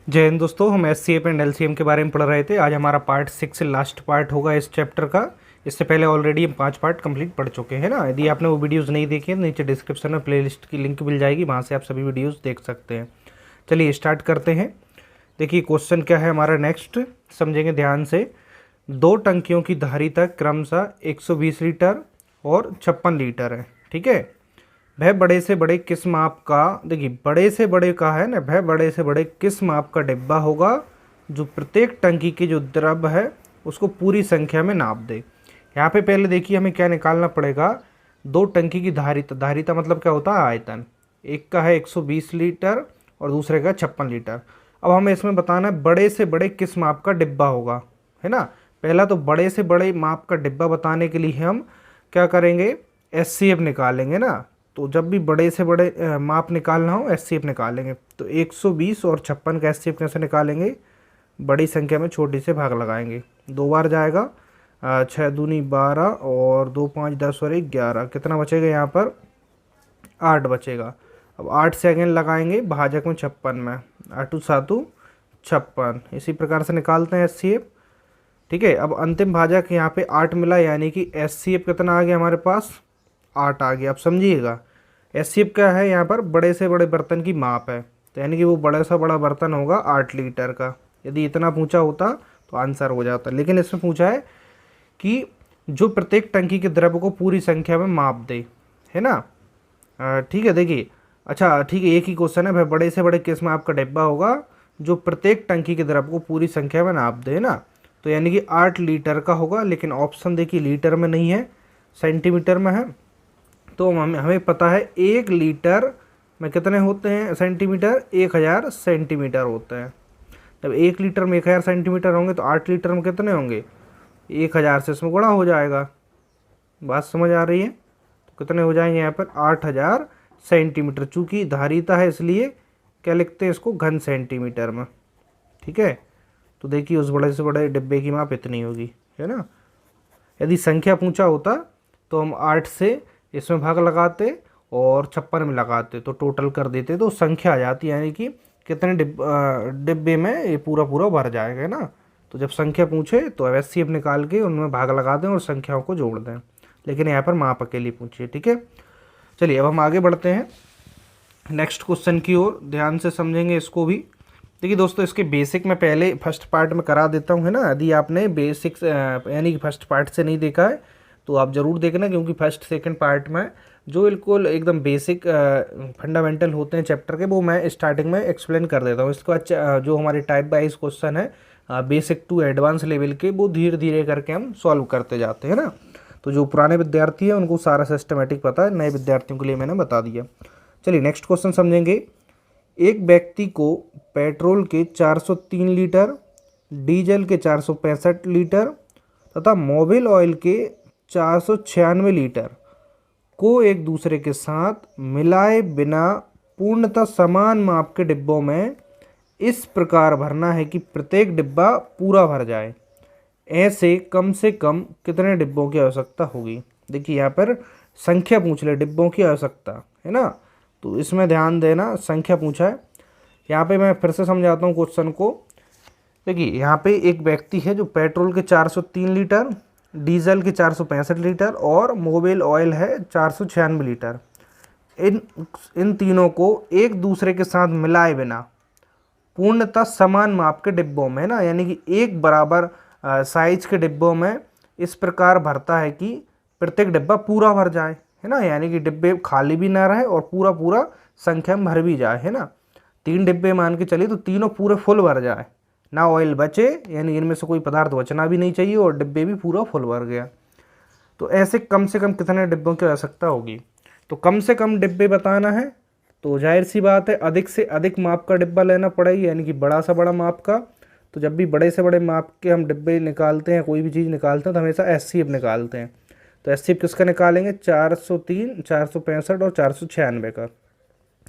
जय हिंद दोस्तों, हम S C F and L C M के बारे में पढ़ रहे थे। आज हमारा पार्ट 6 लास्ट पार्ट होगा इस चैप्टर का। इससे पहले ऑलरेडी हम 5 पार्ट कंप्लीट पढ़ चुके हैं ना। यदि आपने वो वीडियोस नहीं देखे हैं, नीचे डिस्क्रिप्शन में प्लेलिस्ट की लिंक मिल जाएगी, वहाँ से आप सभी वीडियोस देख सकते हैं। चलिए स्टार्ट करते हैं। देखिए क्वेश्चन क्या है हमारा, नेक्स्ट समझेंगे ध्यान से। दो टंकियों की धारिता क्रमशः 120 लीटर और 56 लीटर है, ठीक है। वह बड़े से बड़े किस माप का, देखिए बड़े से बड़े का है ना, वह बड़े से बड़े किस माप का डिब्बा होगा जो प्रत्येक टंकी की जो द्रव है उसको पूरी संख्या में नाप दे। यहाँ पे पहले देखिए हमें क्या निकालना पड़ेगा। दो टंकी की धारिता, धारिता मतलब क्या होता है, आयतन। एक का है 120 लीटर और दूसरे का 56 लीटर। अब हमें इसमें बताना है बड़े से बड़े किस माप का डिब्बा होगा, है ना। पहला तो बड़े से बड़े माप का डिब्बा बताने के लिए हम क्या करेंगे, एस सी एफ निकालेंगे ना। तो जब भी बड़े से बड़े माप निकालना हो एस सी एफ निकालेंगे। तो 120 और 56 का एस सी एफ कैसे निकालेंगे, बड़ी संख्या में छोटी से भाग लगाएंगे। दो बार जाएगा, 6 दूनी 12 और 2 5 10 और 1 11। कितना बचेगा यहाँ पर, 8 बचेगा। अब 8 से अगेन लगाएंगे भाजक में 56 में, 8 7 56। इसी प्रकार से निकालते हैं एस सी एफ, ठीक है। अब अंतिम भाजक यहाँ पे 8 मिला, यानी कि एस सी एफ कितना आ गया हमारे पास, 8 आ गया। अब समझिएगा एस सी एफ क्या है, यहाँ पर बड़े से बड़े बर्तन की माप है, तो यानी कि वो बड़ा सा बड़ा बर्तन होगा 8 लीटर का। यदि इतना पूछा होता तो आंसर हो जाता, लेकिन इसमें पूछा है कि जो प्रत्येक टंकी के द्रव्य को पूरी संख्या में माप दे, है ना। ठीक है, देखिए अच्छा ठीक है, एक ही क्वेश्चन है भाई, बड़े से बड़े किस माप का डिब्बा होगा जो प्रत्येक टंकी के द्रव्य को पूरी संख्या में नाप दे, है ना। तो यानी कि 8 लीटर का होगा, लेकिन ऑप्शन देखिए लीटर में नहीं है, सेंटीमीटर में है। तो हमें पता है 1 लीटर में कितने होते हैं सेंटीमीटर, 1000 सेंटीमीटर होते हैं। जब 1 लीटर में 1000 सेंटीमीटर होंगे तो 8 लीटर में कितने होंगे, 1000 से इसमें गुणा हो जाएगा। बात समझ आ रही है। तो कितने हो जाएंगे यहाँ पर, 8000 सेंटीमीटर। चूँकि धारिता है इसलिए क्या लिखते हैं इसको, घन सेंटीमीटर में, ठीक है। तो देखिए उस बड़े से बड़े डिब्बे की माप इतनी होगी, है ना। यदि संख्या पूछा होता तो हम 8 से इसमें भाग लगाते और 56 में लगाते तो टोटल कर देते, तो संख्या आ जाती, यानी कि कितने डिब्बे में ये पूरा पूरा भर जाएगा ना। तो जब संख्या पूछे तो एस सी एफ निकाल के उनमें भाग लगा दें और संख्याओं को जोड़ दें, लेकिन यहाँ पर माप अकेली पूछिए, ठीक है। चलिए अब हम आगे बढ़ते हैं नेक्स्ट क्वेश्चन की ओर, ध्यान से समझेंगे इसको भी। देखिए दोस्तों, इसके बेसिक मैं पहले फर्स्ट पार्ट में करा देता हूँ, है ना। यदि आपने बेसिक्स यानी कि फर्स्ट पार्ट से नहीं देखा है तो आप ज़रूर देखना, क्योंकि फर्स्ट सेकंड पार्ट में जो बिल्कुल एकदम बेसिक फंडामेंटल होते हैं चैप्टर के, वो मैं स्टार्टिंग में एक्सप्लेन कर देता हूँ। इसके बाद जो हमारे टाइप वाइज क्वेश्चन है बेसिक टू एडवांस लेवल के, वो धीरे धीरे करके हम सॉल्व करते जाते हैं ना। तो जो पुराने विद्यार्थी हैं उनको सारा सिस्टमेटिक पता है, नए विद्यार्थियों के लिए मैंने बता दिया। चलिए नेक्स्ट क्वेश्चन समझेंगे। एक व्यक्ति को पेट्रोल के 403 लीटर, डीजल के 465 लीटर तथा मोबिल ऑयल के 496 लीटर को एक दूसरे के साथ मिलाए बिना पूर्णतः समान माप के डिब्बों में इस प्रकार भरना है कि प्रत्येक डिब्बा पूरा भर जाए। ऐसे कम से कम कितने डिब्बों की आवश्यकता होगी। देखिए यहाँ पर संख्या पूछ ले, डिब्बों की आवश्यकता, है ना। तो इसमें ध्यान देना, संख्या पूछा है। यहाँ पे मैं फिर से समझाता हूँ क्वेश्चन को। देखिए यहाँ पे एक व्यक्ति है जो पेट्रोल के 403 लीटर, डीजल के 465 लीटर और मोबिल ऑयल है 496 लीटर, इन तीनों को एक दूसरे के साथ मिलाए बिना पूर्णतः समान माप के डिब्बों में ना, यानी कि एक बराबर साइज के डिब्बों में इस प्रकार भरता है कि प्रत्येक डिब्बा पूरा भर जाए, है ना। यानी कि डिब्बे खाली भी ना रहे और पूरा पूरा संख्या में भर भी जाए, है ना। 3 डिब्बे मान के चलिए तो तीनों पूरे फुल भर जाए, ना ऑयल बचे, यानी इनमें से कोई पदार्थ बचना भी नहीं चाहिए और डिब्बे भी पूरा फुल भर गया। तो ऐसे कम से कम कितने डिब्बों की आवश्यकता होगी। तो कम से कम डिब्बे बताना है तो जाहिर सी बात है अधिक से अधिक माप का डिब्बा लेना पड़ेगा, यानी कि बड़ा सा बड़ा माप का। तो जब भी बड़े से बड़े माप के हम डिब्बे निकालते हैं, कोई भी चीज़ निकालते हैं, तो हमेशा एस सी एफ निकालते हैं। तो एस सी एफ किसका निकालेंगे, 403, 465 और 496 का।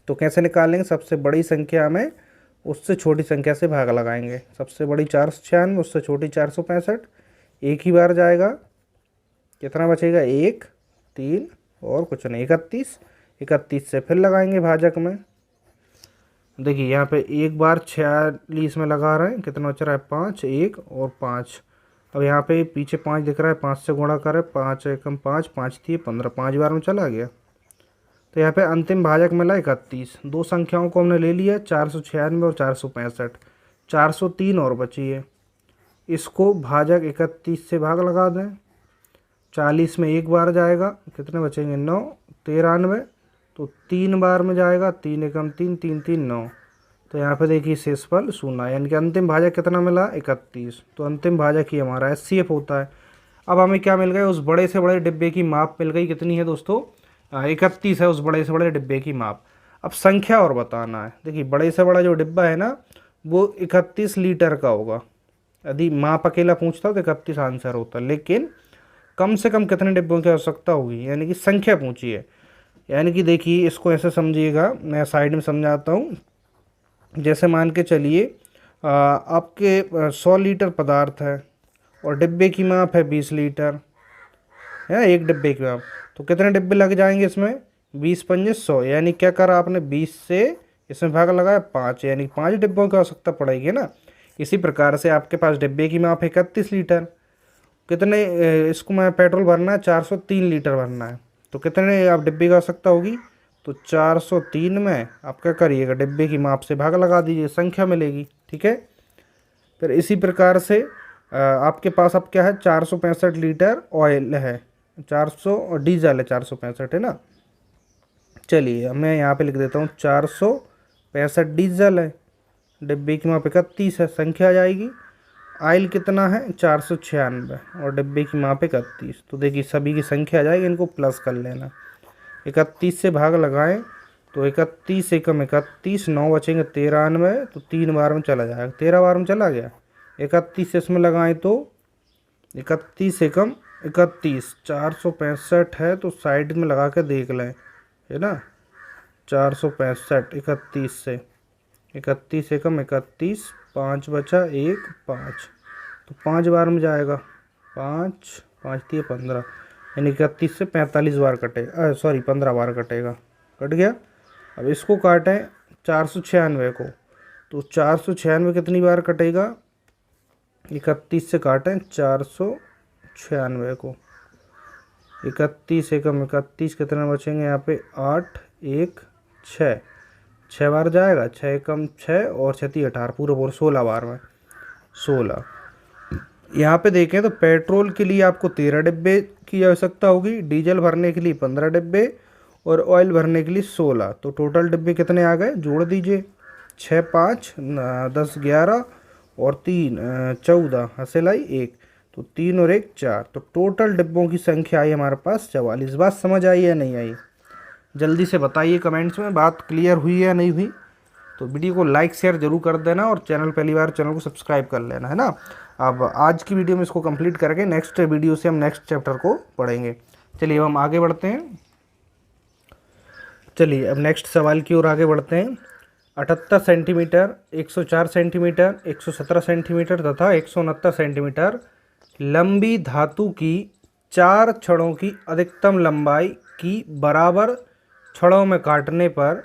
तो कैसे निकालेंगे, सबसे बड़ी संख्या में उससे छोटी संख्या से भाग लगाएंगे। सबसे बड़ी 496, उससे छोटी 465, एक ही बार जाएगा। कितना बचेगा, 1 3 और कुछ नहीं, 31। 31 से फिर लगाएंगे भाजक में, देखिए यहाँ पे एक बार 46 में लगा रहे हैं, कितना बच रहा है 5, 1 और 5। अब यहाँ पे पीछे 5 दिख रहा है, 5 से गुणा करें, 5 एकम 5, 5 थी 15, 5 बार में चला गया। तो यहाँ पे अंतिम भाजक मिला 31। दो संख्याओं को हमने ले लिया 496 और 465, 403 और बची है। इसको भाजक 31 से भाग लगा दें, 40 में एक बार जाएगा, कितने बचेंगे 9, 93। तो 3 बार में जाएगा, 3 एकम 3, 3 3 9। तो यहाँ पे देखिए शेषफल 0, यानी कि अंतिम भाजक कितना मिला 31। तो अंतिम भाजक ही हमारा HCF होता है। अब हमें क्या मिल गया, उस बड़े से बड़े डिब्बे की माप मिल गई, कितनी है दोस्तों 31 है उस बड़े से बड़े डिब्बे की माप। अब संख्या और बताना है। देखिए बड़े से बड़ा जो डिब्बा है ना वो 31 लीटर का होगा। यदि माप अकेला पूछता तो 31 आंसर होता, लेकिन कम से कम कितने डिब्बों की आवश्यकता होगी, यानी कि संख्या पूछी है। यानी कि देखिए इसको ऐसे समझिएगा, मैं साइड में समझाता हूँ। जैसे मान के चलिए आपके 100 लीटर पदार्थ है और डिब्बे की माप है 20 लीटर है, एक डिब्बे की माप। तो कितने डिब्बे लग जाएंगे इसमें, 20 पंजे 100, यानी क्या करा आपने 20 से इसमें भाग लगाया 5, यानी 5 डिब्बों की आवश्यकता पड़ेगी ना। इसी प्रकार से आपके पास डिब्बे की माप है 31 लीटर, कितने इसको मैं पेट्रोल भरना है 403 लीटर भरना है, तो कितने आप डिब्बे की आवश्यकता होगी। तो 403 में आप क्या करिएगा, डिब्बे की माप से भाग लगा दीजिए, संख्या मिलेगी। ठीक है, फिर इसी प्रकार से आपके पास अब क्या है 465 लीटर ऑयल है, 400 और डीजल है 465 है ना। चलिए मैं यहाँ पे लिख देता हूँ 465 डीजल है, डिब्बे की माप 31 है, संख्या आ जाएगी। आयल कितना है 496 और डिब्बे की माप 31। तो देखिए सभी की संख्या आ जाएगी, इनको प्लस कर लेना। 31 से भाग लगाएं तो 31 एकम 31, 9 बचेंगे 93, तो 3 बार में चला जाएगा, 13 बार में चला गया। 31 से इसमें लगाएं तो 31 एकम 31, 465 है तो साइड में लगा के देख लें, है ना। 465 31 से, 31 एकम 31, 5 बचा 1 5, तो 5 बार में जाएगा, 5 5 थी 15, यानी 31 से 45 बार कटेगा, सॉरी 15 बार कटेगा, कट गया। अब इसको काटें 496 को, तो 496 कितनी बार कटेगा, 31 से काटें 496 को, 31 एकम 31, कितने बचेंगे यहाँ पे 8 1 6, 6 बार जाएगा, 6 एकम 6 और 6 18, पूरे पूरे 16 बार में 16। यहाँ पे देखें तो पेट्रोल के लिए आपको 13 डिब्बे की आवश्यकता होगी, डीजल भरने के लिए 15 डिब्बे और ऑयल भरने के लिए 16। तो टोटल डिब्बे कितने आ गए, जोड़ दीजिए, 6 5 10 11 और 3 14, हसेलाई 1, तो 3 और 1 4, तो टोटल डिब्बों की संख्या आई हमारे पास 44। बात समझ आई या नहीं आई, जल्दी से बताइए कमेंट्स में, बात क्लियर हुई या नहीं हुई। तो वीडियो को लाइक शेयर जरूर कर देना और चैनल पहली बार चैनल को सब्सक्राइब कर लेना, है ना। अब आज की वीडियो में इसको कंप्लीट करके नेक्स्ट वीडियो से हम नेक्स्ट चैप्टर को पढ़ेंगे। चलिए अब हम आगे बढ़ते हैं। चलिए अब नेक्स्ट सवाल की ओर आगे बढ़ते हैं। 78 सेंटीमीटर, 104 सेंटीमीटर, 117 सेंटीमीटर तथा 169 सेंटीमीटर लंबी धातु की 4 छड़ों की अधिकतम लंबाई की बराबर छड़ों में काटने पर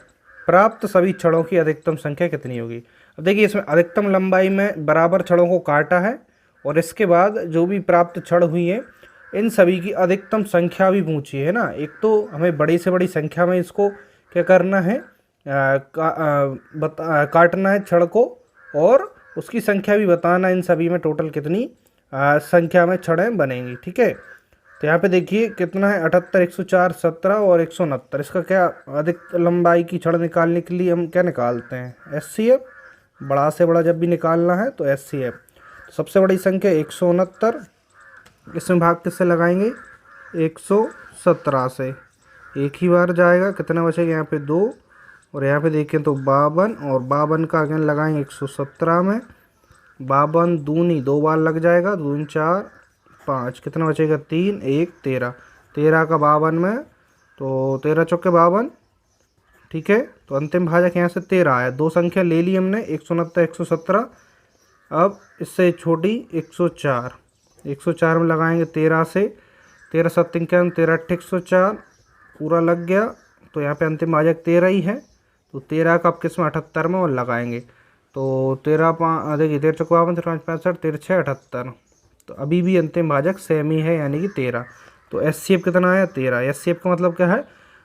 प्राप्त सभी छड़ों की अधिकतम संख्या कितनी होगी। अब देखिए इसमें अधिकतम लंबाई में बराबर छड़ों को काटा है और इसके बाद जो भी प्राप्त छड़ हुई है इन सभी की अधिकतम संख्या भी पूछी है ना। एक तो हमें बड़ी से बड़ी संख्या में इसको क्या करना है, काटना है छड़ को, और उसकी संख्या भी बताना, इन सभी में टोटल कितनी संख्या में छड़ें बनेंगी। ठीक है, तो यहाँ पे देखिए कितना है 78, 104, 17 और 169। इसका क्या अधिक लंबाई की छड़ निकालने के लिए हम क्या निकालते हैं, HCF। बड़ा से बड़ा जब भी निकालना है तो HCF। तो सबसे बड़ी संख्या 169, इसमें भाग किससे लगाएंगे 117 से, एक ही बार जाएगा, कितना बचेगा यहाँ पे 2, और यहाँ पे देखें तो 52, और 52 का अगेन लगाएंगे 117 में, 52 दूनी 2 बार लग जाएगा, 2 4 5, कितना बचेगा 3 1 13, 13 का 52 में, तो 13 चौके 52। ठीक है, तो अंतिम भाजक यहाँ से 13 आया, दो संख्या ले ली हमने 169 117। अब इससे छोटी 104, 104 में लगाएंगे 13 से, 13 7 13 13 104, पूरा लग गया। तो यहाँ पे अंतिम भाजक 13 ही है, तो 13 का आप किस में 78 में और लगाएंगे। तो 13 देखिए 13 चौका 65 13 78। तो अभी भी अंतिम भाजक सेम ही है यानी कि 13। तो एस सी एफ कितना आया 13। एस सी एफ का मतलब क्या है,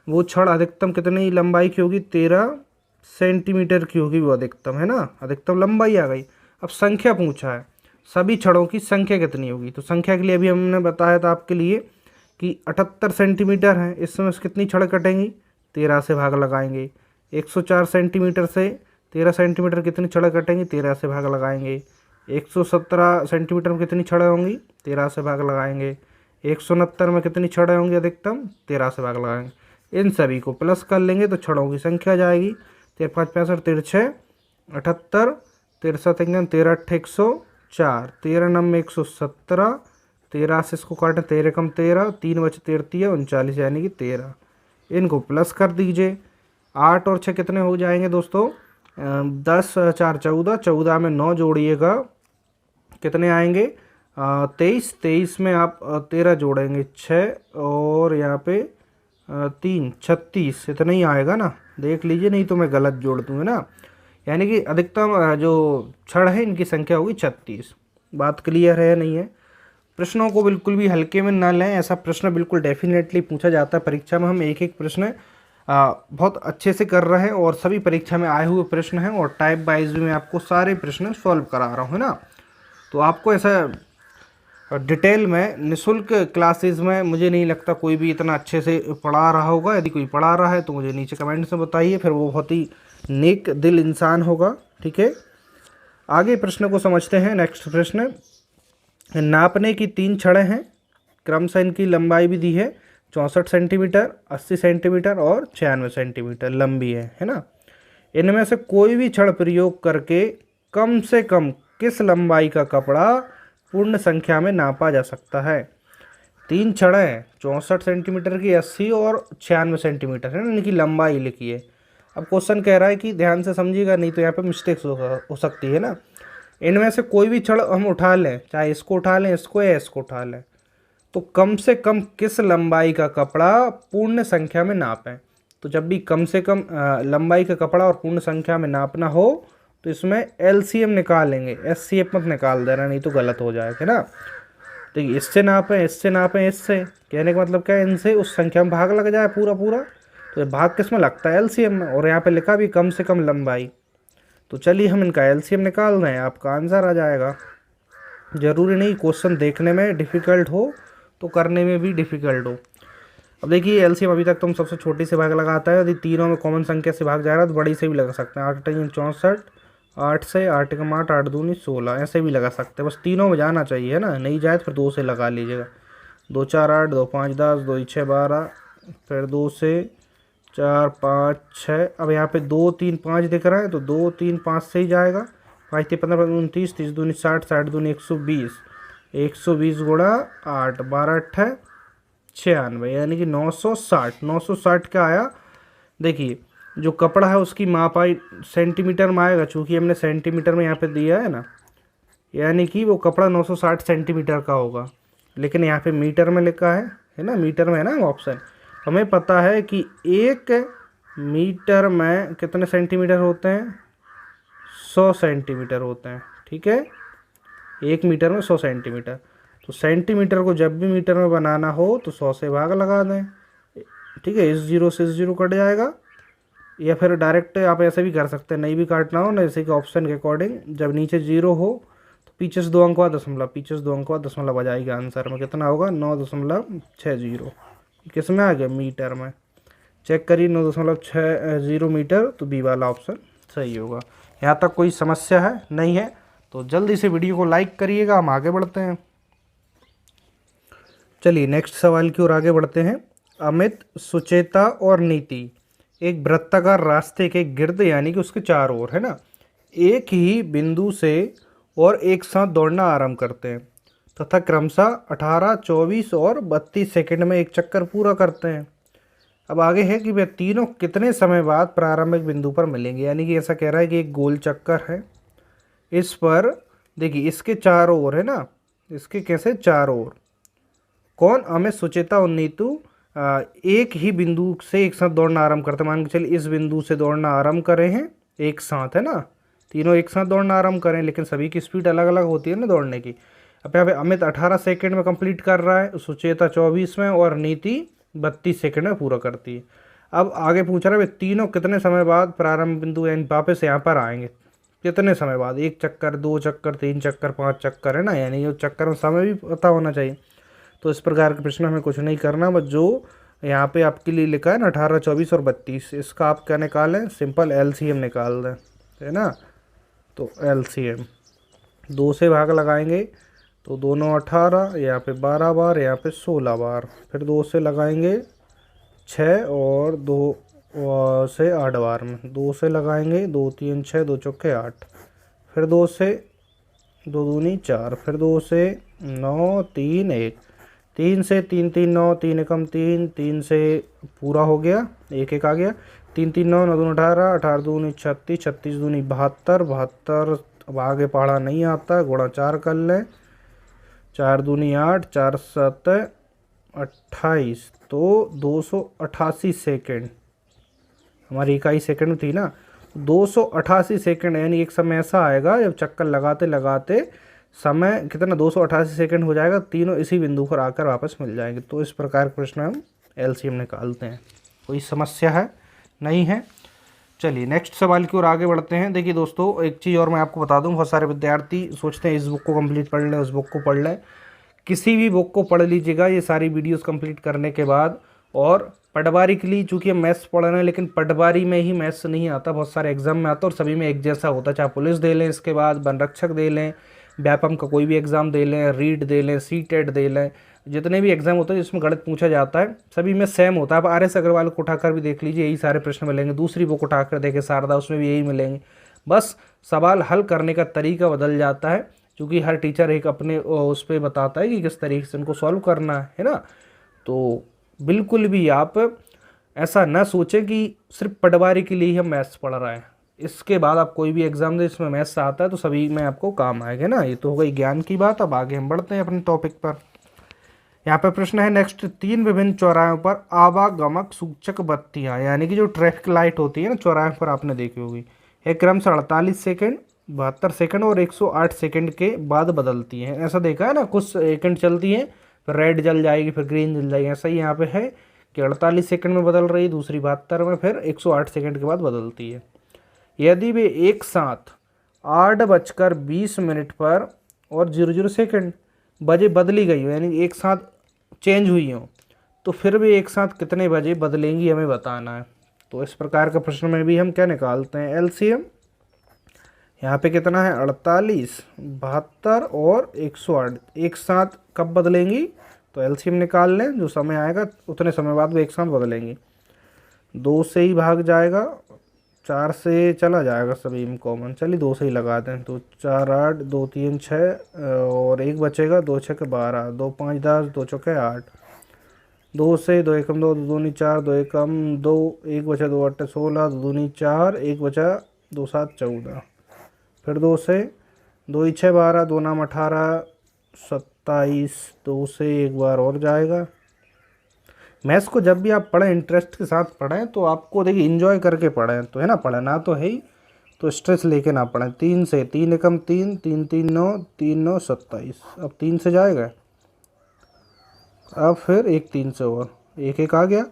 वो छड़ अधिकतम कितनी लंबाई की होगी 13 सेंटीमीटर की होगी वो अधिकतम, है ना, अधिकतम लंबाई आ गई। अब संख्या पूछा है, सभी छड़ों की संख्या कितनी होगी। तो संख्या के लिए अभी हमने बताया था आपके लिए कि 78 सेंटीमीटर है, इसमें से कितनी छड़ कटेंगी 13 से भाग लगाएंगे। 104 सेंटीमीटर से 13 सेंटीमीटर कितनी छड़ कटेंगी 13 से भाग लगाएंगे। 117 सेंटीमीटर में कितनी छड़ें होंगी 13 से भाग लगाएंगे। 169 में कितनी छड़ें होंगी अधिकतम 13 से भाग लगाएंगे। इन सभी को प्लस कर लेंगे तो छड़ों की संख्या आ जाएगी 13 5 65 13 78 13 13 8 104 13 9 117 13 से इसको काटें 13 कम 13 3 बचे 13 39 यानी कि 13। इनको प्लस कर दीजिए। 8 और 6 कितने हो जाएंगे दोस्तों 10 4 14 14 में 9 जोड़िएगा कितने आएंगे 23 23 में आप 13 जोड़ेंगे 6 और यहाँ पे 3 36 इतना ही आएगा ना, देख लीजिए नहीं तो मैं गलत जोड़ दूँगा ना। यानी कि अधिकतम जो छड़ है इनकी संख्या होगी 36। बात क्लियर है नहीं है। प्रश्नों को बिल्कुल भी हल्के में ना लें, ऐसा प्रश्न बिल्कुल डेफिनेटली पूछा जाता है परीक्षा में। हम एक एक प्रश्न बहुत अच्छे से कर रहे हैं और सभी परीक्षा में आए हुए प्रश्न हैं और टाइप वाइज भी मैं आपको सारे प्रश्न सॉल्व करा रहा हूँ, है ना। तो आपको ऐसा डिटेल में निःशुल्क क्लासेस में मुझे नहीं लगता कोई भी इतना अच्छे से पढ़ा रहा होगा। यदि कोई पढ़ा रहा है तो मुझे नीचे कमेंट्स में बताइए, फिर वो बहुत ही नेक दिल इंसान होगा, ठीक है। आगे प्रश्न को समझते हैं। नेक्स्ट प्रश्न, नापने की 3 छड़ें हैं, क्रमशः इनकी लंबाई भी दी है 64 सेंटीमीटर 80 सेंटीमीटर और 96 सेंटीमीटर लंबी है ना। इनमें से कोई भी छड़ प्रयोग करके कम से कम किस लंबाई का कपड़ा पूर्ण संख्या में नापा जा सकता है। 3 छड़ें हैं 64 सेंटीमीटर की 80 और 96 सेंटीमीटर है ना, इनकी लंबाई लिखी है। अब क्वेश्चन कह रहा है कि ध्यान से समझिएगा नहीं तो यहाँ पे मिस्टेक्स हो सकती है ना। इनमें से कोई भी छड़ हम उठा लें, चाहे इसको उठा लें इसको या इसको उठा लें, तो कम से कम किस लंबाई का कपड़ा पूर्ण संख्या में नापें। तो जब भी कम से कम लंबाई का कपड़ा और पूर्ण संख्या में नापना हो तो इसमें एलसीएम निकालेंगे, एससीएफ मत निकाल देना नहीं तो गलत हो जाएगा ना। तो इससे नापें इससे नापें इससे, कहने का मतलब क्या है, इनसे उस संख्या में भाग लग जाए पूरा पूरा। तो ये भाग किस में लगता है एलसीएम में, और यहाँ पे लिखा भी कम से कम लंबाई। तो चलिए हम इनका एलसीएम निकाल रहे हैं, आपका आंसर आ जाएगा। ज़रूरी नहीं क्वेश्चन देखने में डिफ़िकल्ट हो तो करने में भी डिफ़िकल्ट हो। अब देखिए एलसीएम अभी तक तुम सबसे छोटी से भाग लगाता है, यदि तीनों में कॉमन संख्या से भाग जा रहा है तो बड़ी से भी लगा सकते हैं। 8 × 64 8 से 8 × 8 8 दूनी 16 ऐसे भी लगा सकते हैं, बस तीनों में जाना चाहिए है ना। नहीं जाए तो फिर 2 से लगा लीजिएगा। 2 4 8 2 5 10 2 6 12 फिर 2 से 4 5 6। अब यहाँ पे 2 3 5 दिख रहा है तो 2 3 5 से ही जाएगा। 5 3 15 29 30 दूनी 60 60 दूनी 120 120 गुणा 8 12 8 96 यानी कि 960। 960 क्या आया, देखिए जो कपड़ा है उसकी माप आई सेंटीमीटर में आएगा, चूँकि हमने सेंटीमीटर में यहाँ पे दिया है ना, यानी कि वो कपड़ा 960 सेंटीमीटर का होगा। लेकिन यहाँ पे मीटर में लिखा है ना, मीटर में है ना ऑप्शन। हमें पता है कि 1 मीटर में कितने सेंटीमीटर होते हैं 100 सेंटीमीटर होते हैं, ठीक है। 1 मीटर में 100 सेंटीमीटर। तो सेंटीमीटर को जब भी मीटर में बनाना हो तो 100 से भाग लगा दें, ठीक है। इस 0 से इस 0 कट जाएगा, या फिर डायरेक्ट आप ऐसे भी कर सकते हैं, नहीं भी काटना हो ना, जैसे कि ऑप्शन के अकॉर्डिंग जब नीचे 0 हो तो पीछे से 2 अंक बाद दशमलव, पीछे से 2 अंक बाद दशमलव आ जाएगा। आंसर में कितना होगा 9.60। किस में आ गया मीटर में, चेक करिए 9.60 मीटर, तो बी वाला ऑप्शन सही होगा। यहाँ तक कोई समस्या है नहीं है तो जल्दी से वीडियो को लाइक करिएगा, हम आगे बढ़ते हैं। चलिए नेक्स्ट सवाल की ओर आगे बढ़ते हैं। अमित, सुचेता और नीति एक वृत्ताकार रास्ते के गिर्द यानी कि उसके चारों ओर है ना एक ही बिंदु से और एक साथ दौड़ना आरंभ करते हैं तथा क्रमशः 18 24 और 32 सेकंड में एक चक्कर पूरा करते हैं। अब आगे है कि वे तीनों कितने समय बाद प्रारंभिक बिंदु पर मिलेंगे। यानी कि ऐसा कह रहा है कि एक गोल चक्कर है, इस पर देखिए इसके चारों ओर है ना, इसके कैसे चारों ओर कौन, अमित, सुचेता और नीतू एक ही बिंदु से एक साथ दौड़ना आरंभ करते हैं। मान के चलिए इस बिंदु से दौड़ना आरंभ करें हैं एक साथ, है ना, तीनों एक साथ दौड़ना आरंभ करें, लेकिन सभी की स्पीड अलग अलग होती है ना दौड़ने की। अब यहाँ पे अमित 18 सेकंड में कंप्लीट कर रहा है, सुचेता 24 में और नीति 32 सेकंड में पूरा करती है। अब आगे पूछ रहा है तीनों कितने समय बाद प्रारंभ बिंदु यानी वापस यहाँ पर आएंगे, कितने समय बाद, 1 चक्कर, 2 चक्कर, 3 चक्कर, 5 चक्कर, है ना, यानी ये चक्कर में समय भी पता होना चाहिए। तो इस प्रकार के प्रश्न हमें कुछ नहीं करना, बस जो यहाँ पे आपके लिए लिखा है ना 18, 24 और 32, इसका आप क्या निकालें, सिंपल एलसीएम निकाल दें, है ना। तो एलसीएम 2 से भाग लगाएंगे तो दोनों 18, यहाँ पे 12 बार, यहाँ पे 16 बार, फिर 2 से लगाएंगे 6 और 2 से 8 बार में, 2 से लगाएंगे 2 3 6, 2 चौके 8, फिर 2 से 2 दूनी 4, फिर 2 से 9 3 1, 3 से 3 3 9, 3 एकम 3, 3 से पूरा हो गया, 1 1 आ गया, 3 3 9, 9 दूनी 18, 18 दूनी 36, 36 दूनी 72, 72 अब आगे पढ़ा नहीं आता, गुणा 4 कर लें, 4 दूनी 8, 4 7 28, तो 288 सेकेंड हमारी इकाई सेकंड थी ना, 288 सेकंड, यानी एक समय ऐसा आएगा जब चक्कर लगाते लगाते समय कितना 288 सेकंड हो जाएगा, तीनों इसी बिंदु पर आकर वापस मिल जाएंगे। तो इस प्रकार के प्रश्न हम एलसीएम निकालते हैं। कोई समस्या है? नहीं है। चलिए नेक्स्ट सवाल की ओर आगे बढ़ते हैं। देखिए दोस्तों, एक चीज़ और मैं आपको बता दूं, बहुत सारे विद्यार्थी सोचते हैं इस बुक को कंप्लीट पढ़ लें, उस बुक को पढ़ लें। किसी भी बुक को पढ़ लीजिएगा ये सारी वीडियोस कंप्लीट करने के बाद, और पटवारी के लिए चूँकि हम मैथ्स पढ़ रहे हैं, लेकिन पटवारी में ही मैथ्स नहीं आता, बहुत सारे एग्जाम में आता है और सभी में एक जैसा होता है, चाहे पुलिस दे लें, इसके बाद वन रक्षक दे लें, व्यापम का कोई भी एग्ज़ाम दे लें, रीट दे लें, सीटेट दे लें, जितने भी एग्जाम होते हैं जिसमें गणित पूछा जाता है सभी में सेम होता है। आप RS अग्रवाल को उठाकर भी देख लीजिए, यही सारे प्रश्न मिलेंगे। दूसरी बुक उठाकर देखें शारदा, उसमें भी यही मिलेंगे। बस सवाल हल करने का तरीका बदल जाता है, क्योंकि हर टीचर एक अपने उस पर बताता है कि किस तरीके से उनको सॉल्व करना है ना। तो बिल्कुल भी आप ऐसा ना सोचें कि सिर्फ पटवारी के लिए ही हम मैथ्स पढ़ रहे हैं। इसके बाद आप कोई भी एग्जाम दे जिसमें मैथ्स आता है तो सभी में आपको काम आएगा ना। ये तो हो गई ज्ञान की बात। अब आगे हम बढ़ते हैं अपने टॉपिक पर। यहाँ पर प्रश्न है नेक्स्ट, 3 विभिन्न चौराहों पर आवागमक सूचक बत्तियाँ, यानी कि जो ट्रैफिक लाइट होती है ना चौराहे पर, आपने देखी होगी, एक क्रमशः 48 सेकंड, 72 सेकंड और 108 सेकंड के बाद बदलती हैं। ऐसा देखा है ना, कुछ सेकंड चलती है फिर रेड जल जाएगी फिर ग्रीन जल जाएगी। ऐसा ही यहाँ पे है कि 48 सेकंड में बदल रही, दूसरी 72 में, फिर 108 सेकंड के बाद बदलती है। यदि वे एक साथ 8:20 पर और 00 सेकंड बजे बदली गई हो, यानी एक साथ चेंज हुई हो, तो फिर भी एक साथ कितने बजे बदलेंगी हमें बताना है। तो इस प्रकार का प्रश्न में भी हम क्या निकालते हैं, एलसीएम। यहाँ पे कितना है, 48, 72 और 108 एक साथ कब बदलेंगी, तो एलसीएम निकाल लें, जो समय आएगा उतने समय बाद वो एक साथ बदलेंगी। 2 से ही भाग जाएगा, 4 से चला जाएगा सभी में कॉमन, चलिए 2 से ही लगा दें, तो 4 8, 2 3 6 और 1 बचेगा, 2 6 12, 2 5 10, 2 चौके 8, 2 से 2 एकम 2, 2 दूनी 4, 2 एकम 2, 1 बचा 2 8 16, 2 दूनी 4, 1 बचा 2 7 14, फिर 2 से 2 6 12, 2 नाम 18 27, 2 से एक बार और जाएगा। मैथ्स को जब भी आप पढ़ें इंटरेस्ट के साथ पढ़ें, तो आपको देखिए इंजॉय करके पढ़ें, तो है ना, पढ़ना तो है ही, तो स्ट्रेस लेके ना पढ़ें। 3 से 3 एकम 3, 3 3 9, 3 9 27, अब 3 से जाएगा, अब फिर 1 3 से और 1 1 आ गया,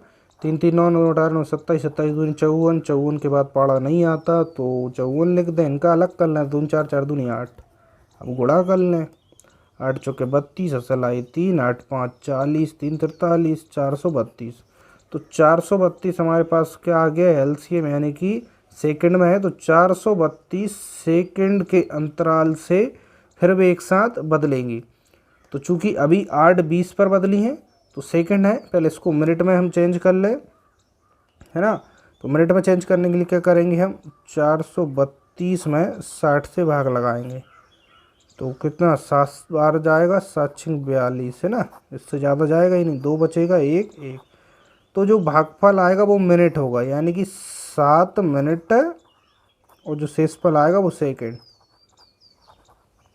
3 3 9 9 18 9 27, 27 दूनी 54, 54 के बाद पढ़ा नहीं आता तो 54 लिख दें, इनका अलग कर लें, 2 4 4 दूनी 8, अब गुणा कर लें, 8 चौके 32, असलाई 3, 8 5 40, 3 43, 432, तो 432 हमारे पास क्या आ गया, एलसीएम, यानी कि सेकंड में है, तो 432 सेकंड के अंतराल से फिर वे एक साथ बदलेंगी। तो चूंकि अभी 8:20 पर बदली हैं तो सेकंड है, पहले इसको मिनट में हम चेंज कर लें, है ना। तो मिनट में चेंज करने के लिए क्या करेंगे हम, 432 में 60 से भाग लगाएंगे, तो कितना 7 बार जाएगा, 7 6 42, है ना, इससे ज़्यादा जाएगा ही नहीं, 2 बचेगा 1 1, तो जो भागफल आएगा वो मिनट होगा, यानी कि 7 मिनट, और जो शेषफल आएगा वो सेकंड,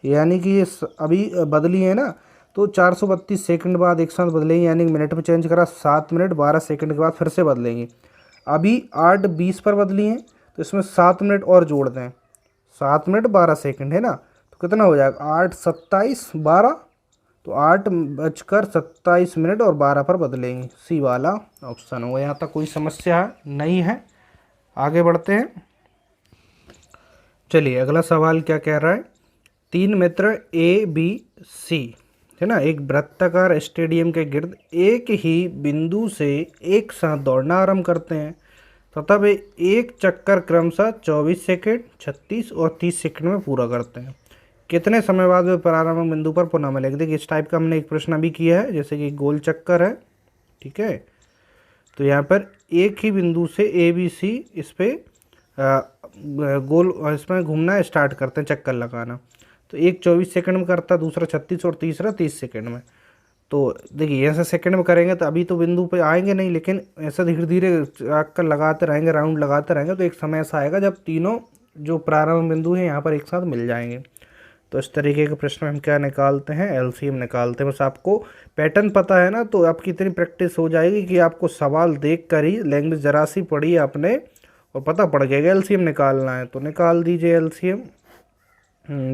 यानी कि ये अभी बदली है ना, तो तो 432 सेकंड बाद एक साथ बदलेंगे, यानी मिनट में चेंज करा 7 मिनट 12 सेकंड के बाद फिर से बदलेंगे। अभी 8:20 पर बदली हैं तो इसमें 7 मिनट और जोड़ दें, 7 मिनट 12 सेकंड है ना, तो कितना हो जाएगा 8 27 12, तो 8:27 और 12 पर बदलेंगे। सी वाला ऑप्शन होगा। यहाँ तक कोई समस्या नहीं है, आगे बढ़ते हैं। चलिए अगला सवाल क्या कह रहा है। 3 मित्र ए बी सी है ना, एक वृत्ताकार स्टेडियम के गिर्द एक ही बिंदु से एक साथ दौड़ना आरंभ करते हैं तथा वे एक चक्कर क्रमशः 24 सेकंड 36 और 30 सेकंड में पूरा करते हैं। कितने समय बाद वे प्रारंभिक बिंदु पर पुनः मिलेंगे। देखिए इस टाइप का हमने एक प्रश्न अभी किया है, जैसे कि गोल चक्कर है, ठीक है। तो यहाँ पर एक ही बिंदु से ए बी सी इस पे गोल इसमें घूमना स्टार्ट करते हैं, चक्कर लगाना। तो एक 24 सेकंड में करता है, दूसरा 36 और तीसरा 30 सेकंड में। तो देखिए ऐसे सेकंड में करेंगे तो अभी तो बिंदु पे आएंगे नहीं, लेकिन ऐसा धीरे धीरे चक्कर लगाते रहेंगे, राउंड लगाते रहेंगे, तो एक समय ऐसा आएगा जब तीनों जो प्रारंभ बिंदु हैं यहाँ पर एक साथ मिल जाएंगे। तो इस तरीके के प्रश्न हम क्या निकालते हैं, एलसीएम निकालते हैं। बस आपको पैटर्न पता है ना, तो आपकी इतनी प्रैक्टिस हो जाएगी कि आपको सवाल देख कर ही लैंग्वेज जरा सी पढ़ी आपने और पता पड़ जाएगा एलसीएम निकालना है। तो निकाल दीजिए एलसीएम।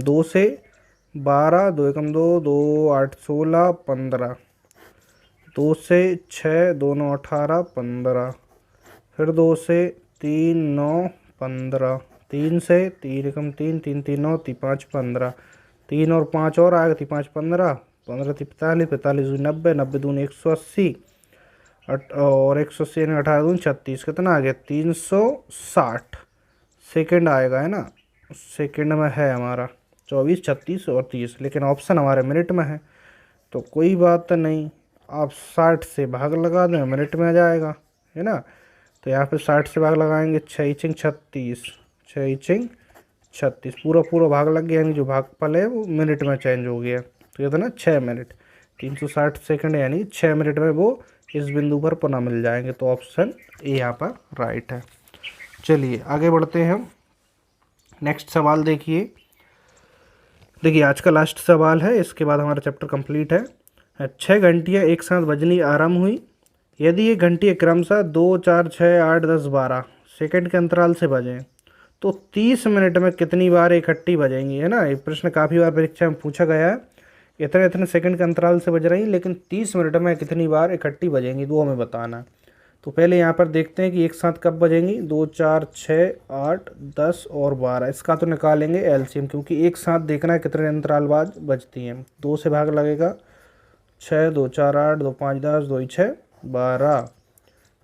2 से 12, 2 एकम 2, 2 8 16 15, 2 से 6, 2 9 18 15, फिर 2 से 3 9 15, 3 से 3 एकम 3, 3 3 9, 3 5 15, 3 और 5 और आएगा, 3 5 15, 15 3 45, 45 2 90, 90 2 180 और 180 यानी 18 दूनी 36, कितना आ गया 360 सेकंड आएगा, है ना। सेकंड में है हमारा 24 36 और 30, लेकिन ऑप्शन हमारे मिनट में है। तो कोई बात नहीं, आप 60 से भाग लगा दें, मिनट में आ जाएगा, है ना। तो यहाँ पे 60 से भाग लगाएंगे, 6 6 36, 6 6 36, पूरा भाग लग गया, यानी जो भागफल है वो मिनट में चेंज हो गया। तो ये था ना 6 मिनट, 360 सेकंड यानी 6 मिनट में वो इस बिंदु पर पुनः मिल जाएंगे। तो ऑप्शन ए यहाँ पर राइट है। चलिए आगे बढ़ते हैं हम। नेक्स्ट सवाल देखिए आज का लास्ट सवाल है, इसके बाद हमारा चैप्टर कंप्लीट है। 6 घंटियाँ एक साथ बजनी आरंभ हुई। यदि ये घंटियाँ क्रमशः 2 4 6 8 10 12 सेकंड के अंतराल से बजें तो 30 मिनट में कितनी बार इकट्ठी बजेंगी, है ना। ये प्रश्न काफ़ी बार परीक्षा में पूछा गया है। इतने सेकंड के अंतराल से बज रही, लेकिन 30 मिनट में कितनी बार इकट्ठी बजेंगी वो हमें बताना है। तो पहले यहाँ पर देखते हैं कि एक साथ कब बजेंगी। 2 4 6 8 10 और 12, इसका तो निकालेंगे एलसीएम, क्योंकि एक साथ देखना है कितने अंतराल बाद बजती हैं। 2 से भाग लगेगा, 6 2 4 8 2 5 10 2 6 12,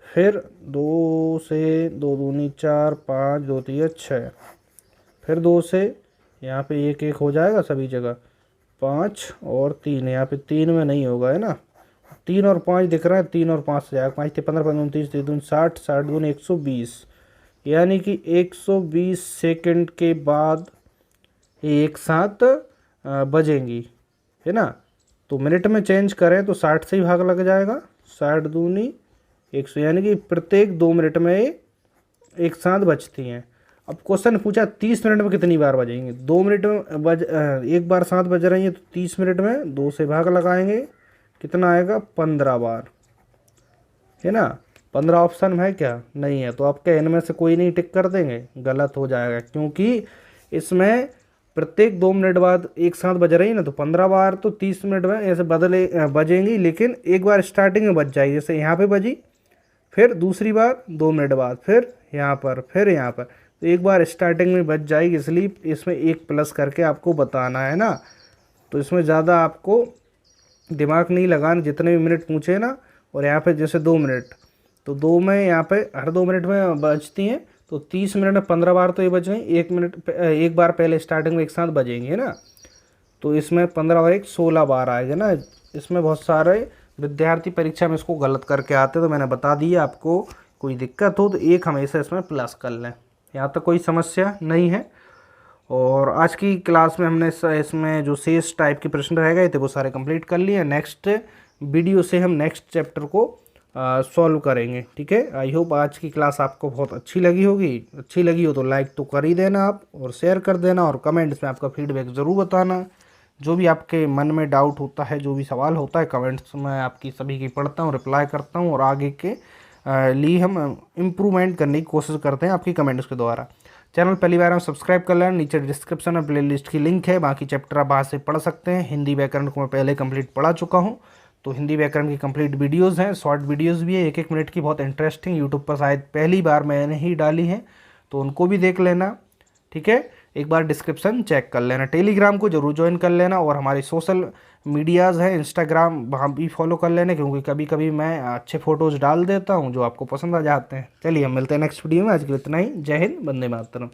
फिर 2 से 2 दूनी 4 5 2 3 6, फिर 2 से यहाँ पे 1 1 हो जाएगा सभी जगह, 5 और 3, यहाँ पे 3 में नहीं होगा, है ना। 3 और 5 दिख रहा है, 3 और 5 से जाएगा, 5 15 15 29 3 60 60 दूनी 120, यानी कि 120 सेकंड के बाद एक साथ बजेंगी, है ना। तो मिनट में चेंज करें तो 60 से ही भाग लग जाएगा, 60 दूनी 100, यानी कि प्रत्येक 2 मिनट में एक साथ बजती हैं। अब क्वेश्चन पूछा 30 मिनट में कितनी बार बजेंगे। 2 मिनट में एक बार साथ बज रही है, तो 30 मिनट में 2 से भाग लगाएंगे, कितना आएगा 15 बार, है ना। 15 ऑप्शन है क्या, नहीं है, तो आपके इनमें से कोई नहीं टिक कर देंगे, गलत हो जाएगा, क्योंकि इसमें प्रत्येक 2 मिनट बाद एक साथ बज रही है ना। तो 15 बार तो 30 मिनट में ऐसे बजेंगी, लेकिन एक बार स्टार्टिंग में बज जाएगी, जैसे यहाँ पे बजी, फिर दूसरी बार 2 मिनट बाद, फिर यहाँ पर, फिर यहाँ पर, तो एक बार स्टार्टिंग में बच जाएगी, इसलिए इसमें एक प्लस करके आपको बताना है ना। तो इसमें ज़्यादा आपको दिमाग नहीं लगाना, जितने भी मिनट पूछे ना। और यहाँ पे जैसे 2 मिनट, तो 2 में यहाँ पे हर 2 मिनट में बजती हैं, तो 30 मिनट में 15 बार तो ये बज गई, एक बार पहले स्टार्टिंग में एक साथ बजेंगे, है ना। तो इसमें 15 और 1 16 बार आएगा ना। इसमें बहुत सारे विद्यार्थी परीक्षा में इसको गलत करके आते, तो मैंने बता दिया। आपको कोई दिक्कत हो तो एक हमेशा इसमें प्लस कर लें, यहाँ तक कोई समस्या नहीं है। और आज की क्लास में हमने इसमें जो शेष टाइप के प्रश्न रह गए थे वो सारे कंप्लीट कर लिए। नेक्स्ट वीडियो से हम नेक्स्ट चैप्टर को सॉल्व करेंगे, ठीक है। आई होप आज की क्लास आपको बहुत अच्छी लगी होगी। अच्छी लगी हो तो लाइक तो कर ही देना आप, और शेयर कर देना, और कमेंट्स में आपका फीडबैक ज़रूर बताना। जो भी आपके मन में डाउट होता है, जो भी सवाल होता है, कमेंट्स में आपकी सभी की पढ़ता हूँ, रिप्लाई करता हूँ और आगे के लिए हम इम्प्रूवमेंट करने की कोशिश करते हैं आपकी कमेंट्स के द्वारा। चैनल पहली बार हम सब्सक्राइब कर लें, नीचे डिस्क्रिप्शन में प्लेलिस्ट की लिंक है, बाकी चैप्टर आप वहाँ से पढ़ सकते हैं। हिंदी व्याकरण को मैं पहले कंप्लीट पढ़ा चुका हूँ, तो हिंदी व्याकरण की कंप्लीट वीडियोस हैं, शॉर्ट वीडियोस भी है 1-1 मिनट की, बहुत इंटरेस्टिंग, यूट्यूब पर शायद पहली बार मैंने ही डाली है, तो उनको भी देख लेना। ठीक है, एक बार डिस्क्रिप्शन चेक कर लेना। टेलीग्राम को जरूर ज्वाइन कर लेना और हमारी सोशल मीडियाज़ है, इंस्टाग्राम, वहाँ भी फॉलो कर लेना, क्योंकि कभी कभी मैं अच्छे फ़ोटोज़ डाल देता हूँ जो आपको पसंद आ जाते हैं। चलिए हम मिलते हैं नेक्स्ट वीडियो में, आज के लिए इतना ही। जय हिंद, वंदे मातरम।